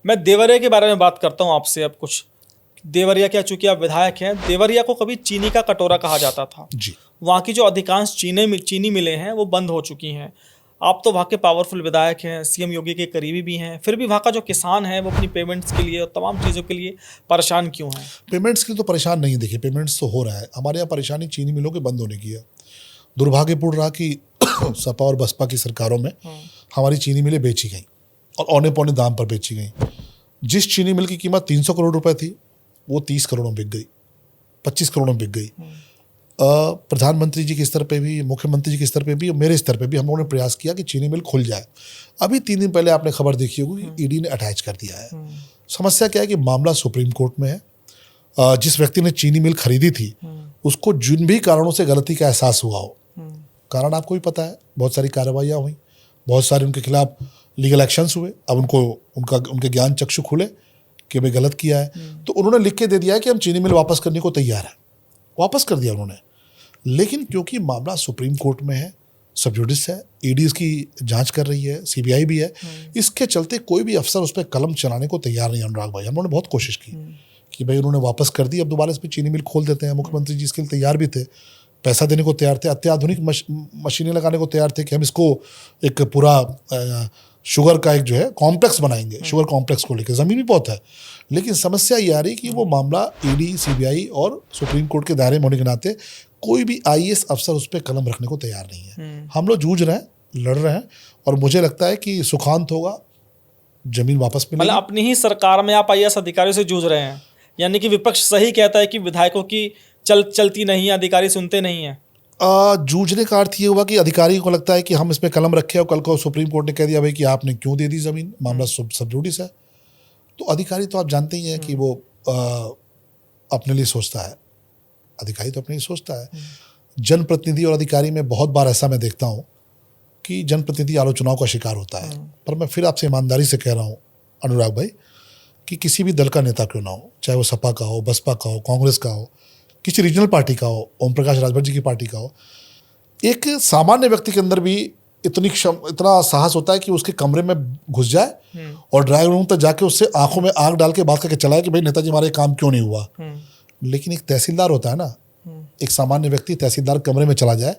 मैं देवरिया के बारे में बात करता हूँ आपसे अब कुछ। देवरिया क्या, चूंकि आप विधायक हैं, देवरिया को कभी चीनी का कटोरा कहा जाता था जी। वहाँ की जो अधिकांश चीनी मिलें हैं वो बंद हो चुकी हैं। आप तो वहाँ के पावरफुल विधायक हैं, सीएम योगी के करीबी भी हैं, फिर भी वहाँ का जो किसान है वो अपनी पेमेंट्स के लिए और तमाम चीज़ों के लिए परेशान क्यों हैं? पेमेंट्स के लिए तो परेशान नहीं, देखिए पेमेंट्स तो हो रहा है। हमारे यहाँ परेशानी चीनी मिलों के बंद होने की है। दुर्भाग्यपूर्ण रहा कि सपा और बसपा की सरकारों में हमारी चीनी मिलें बेची गई और औने पौने दाम पर बेची गई। जिस चीनी मिल की कीमत 300 करोड़ रुपए थी वो 30 करोड़ में बिक गई, 25 करोड़ में बिक गई। प्रधानमंत्री जी के स्तर पे भी, मुख्यमंत्री जी के स्तर पे भी और मेरे स्तर पे भी हम लोगों ने प्रयास किया कि चीनी मिल खुल जाए। अभी 3 दिन पहले आपने खबर देखी होगी कि ईडी ने अटैच कर दिया है। समस्या क्या है कि मामला सुप्रीम कोर्ट में है। जिस व्यक्ति ने चीनी मिल खरीदी थी उसको जिन भी कारणों से गलती का एहसास हुआ हो, कारण आपको भी पता है, बहुत सारी कार्रवाइयाँ हुई, बहुत सारे उनके खिलाफ लीगल एक्शंस हुए। अब उनके ज्ञान चक्षु खुले कि भाई गलत किया है, तो उन्होंने लिख के दे दिया है कि हम चीनी मिल वापस करने को तैयार है। वापस कर दिया उन्होंने। लेकिन क्योंकि मामला सुप्रीम कोर्ट में है, सब जुडिस है, ईडी इसकी जांच कर रही है, सीबीआई भी है, इसके चलते कोई भी अफसर उस पर कलम चलाने को तैयार नहीं है। अनुराग भाई, हम लोगों ने बहुत कोशिश की कि भाई उन्होंने वापस कर दी, अब दोबारा इस पर चीनी मिल खोल देते हैं। मुख्यमंत्री जी इसके लिए तैयार भी थे, पैसा देने को तैयार थे, अत्याधुनिक मशीनें लगाने को तैयार थे कि हम इसको एक पूरा शुगर का एक जो है कॉम्प्लेक्स बनाएंगे, शुगर कॉम्प्लेक्स को लेकर। ज़मीन भी बहुत है, लेकिन समस्या ये आ रही कि वो मामला ईडी, सीबीआई और सुप्रीम कोर्ट के दायरे में होने के नाते कोई भी आईएएस अफसर उस पर कलम रखने को तैयार नहीं है। हम लोग जूझ रहे हैं, लड़ रहे हैं, और मुझे लगता है कि सुखांत होगा, जमीन वापस मिलेगी। मतलब अपनी ही सरकार में आप आईएएस अधिकारियों से जूझ रहे हैं, यानी कि विपक्ष सही कहता है कि विधायकों की चलती नहीं है, अधिकारी सुनते नहीं है। जूझने का अर्थ ये हुआ कि अधिकारी को लगता है कि हम इसमें कलम रखे और कल को सुप्रीम कोर्ट ने कह दिया भाई कि आपने क्यों दे दी ज़मीन, मामला सब जुडिस है। तो अधिकारी तो आप जानते ही हैं कि वो अपने लिए सोचता है, अधिकारी तो अपने लिए सोचता है। जनप्रतिनिधि और अधिकारी में बहुत बार ऐसा मैं देखता हूँ कि जनप्रतिनिधि आलोचनाओं का शिकार होता है। पर मैं फिर आपसे ईमानदारी से कह रहा हूँ अनुराग भाई कि किसी भी दल का नेता क्यों ना हो, चाहे वो सपा का हो, बसपा का हो, कांग्रेस का हो, किसी रीजनल पार्टी का हो, ओम प्रकाश राजभर जी की पार्टी का हो, एक सामान्य व्यक्ति के अंदर भी इतना साहस होता है कि उसके कमरे में घुस जाए और ड्राइंग रूम तक जाके उससे आंखों में आंख डाल के बात करके चलाए कि भाई नेताजी हमारे काम क्यों नहीं हुआ। लेकिन एक तहसीलदार होता है ना, एक सामान्य व्यक्ति तहसीलदार कमरे में चला जाए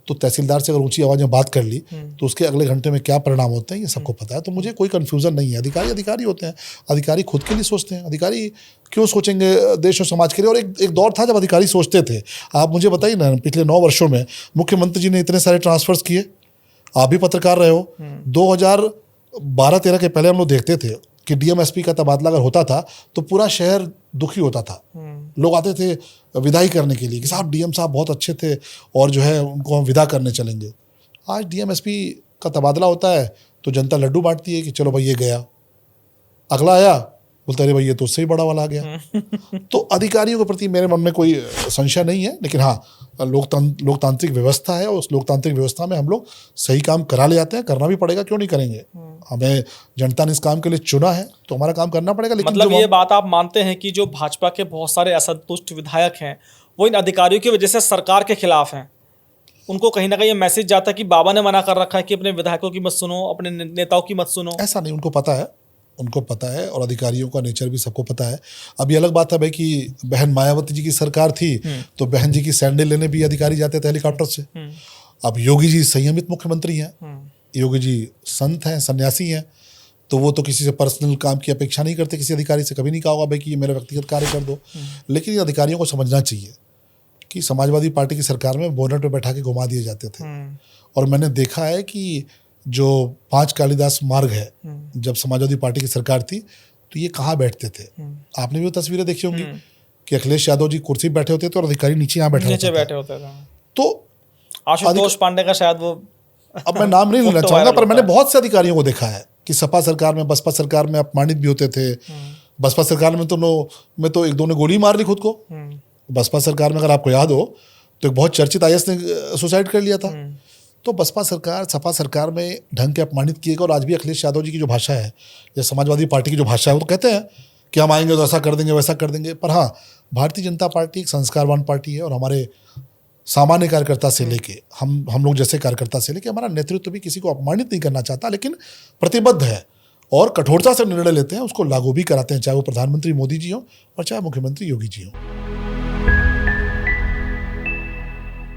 तो तहसीलदार से अगर ऊंची आवाज में बात कर ली तो उसके अगले घंटे में क्या परिणाम होते हैं ये सबको पता है। तो मुझे कोई कंफ्यूजन नहीं है। अधिकारी होते हैं, अधिकारी खुद के लिए सोचते हैं। अधिकारी क्यों सोचेंगे देश और समाज के लिए? और एक दौर था जब अधिकारी सोचते थे। आप मुझे बताइए ना, पिछले 9 वर्षों में मुख्यमंत्री जी ने इतने सारे ट्रांसफर्स किए, आप भी पत्रकार रहे हो। 2012-13 के पहले हम लोग देखते थे कि डीएम-एसपी का तबादला अगर होता था तो पूरा शहर दुखी होता था। लोग आते थे विदाई करने के लिए कि साहब डीएम साहब बहुत अच्छे थे और जो है उनको हम विदा करने चलेंगे। आज डीएम-एसपी का तबादला होता है तो जनता लड्डू बांटती है कि चलो भाई ये गया, अगला आया बोलता अरे भाई ये तो उससे ही बड़ा वाला आ गया। तो अधिकारियों के प्रति मेरे मन में कोई संशय नहीं है, लेकिन हाँ लोकतांत्रिक व्यवस्था है और उस लोकतांत्रिक व्यवस्था में हम लोग सही काम करा ले जाते हैं। करना भी पड़ेगा, क्यों नहीं करेंगे? हमें जनता ने इस काम के लिए चुना है तो हमारा काम करना पड़ेगा। लेकिन मतलब ये बात आप मानते हैं कि जो भाजपा के बहुत सारे असंतुष्ट विधायक हैं वो इन अधिकारियों की वजह से सरकार के खिलाफ हैं? उनको कहीं ना कहीं ये मैसेज जाता है कि बाबा ने मना कर रखा है कि अपने विधायकों की मत सुनो, अपने नेताओं की मत सुनो। ऐसा नहीं, उनको पता है और अधिकारियों का नेचर भी सबको पता है। अब ये अलग बात है भाई कि बहन मायावती जी की सरकार थी तो बहन जी की सैंडल लेने भी अधिकारी जाते थे हेलीकॉप्टर से। अब योगी जी संयमित मुख्यमंत्री हैं, योगी जी संत हैं, सन्यासी हैं, तो वो तो किसी से पर्सनल काम की अपेक्षा नहीं करते। किसी अधिकारी से कभी नहीं कहा होगा भाई कि ये मेरा व्यक्तिगत कार्य कर दो। लेकिन ये अधिकारियों को समझना चाहिए कि समाजवादी पार्टी की सरकार में बोनट पे बैठा के घुमा दिए जाते थे। और मैंने देखा है कि जो 5 कालिदास मार्ग है, जब समाजवादी पार्टी की सरकार थी तो ये कहाँ बैठते थे? आपने भी वो तस्वीरें देखी होंगी कि अखिलेश यादव जी कुर्सी पे बैठे होते थे और अधिकारी नीचे यहाँ बैठे होते थे। तो आशुतोष पांडे का शायद वो अब मैं नाम नहीं लेना चाहूंगा, पर मैंने बहुत से अधिकारियों को देखा है कि सपा सरकार में, बसपा सरकार में अपमानित भी होते थे। बसपा सरकार में तो एक दो ने गोली मार ली खुद को। बसपा सरकार में अगर आपको याद हो तो एक बहुत चर्चित आईएएस ने सुसाइड कर लिया था। तो बसपा सरकार, सपा सरकार में ढंग के अपमानित किए गए। और आज भी अखिलेश यादव जी की जो भाषा है या समाजवादी पार्टी की जो भाषा है वो तो कहते हैं कि हम आएंगे तो ऐसा कर देंगे, वैसा कर देंगे। पर हाँ, भारतीय जनता पार्टी एक संस्कारवान पार्टी है और हमारे सामान्य कार्यकर्ता से लेके हम लोग जैसे कार्यकर्ता से लेके हमारा नेतृत्व भी किसी को अपमानित नहीं करना चाहता, लेकिन प्रतिबद्ध है और कठोरता से निर्णय लेते हैं, उसको लागू भी कराते हैं, चाहे वो प्रधानमंत्री मोदी जी हो और चाहे मुख्यमंत्री योगी जी हो।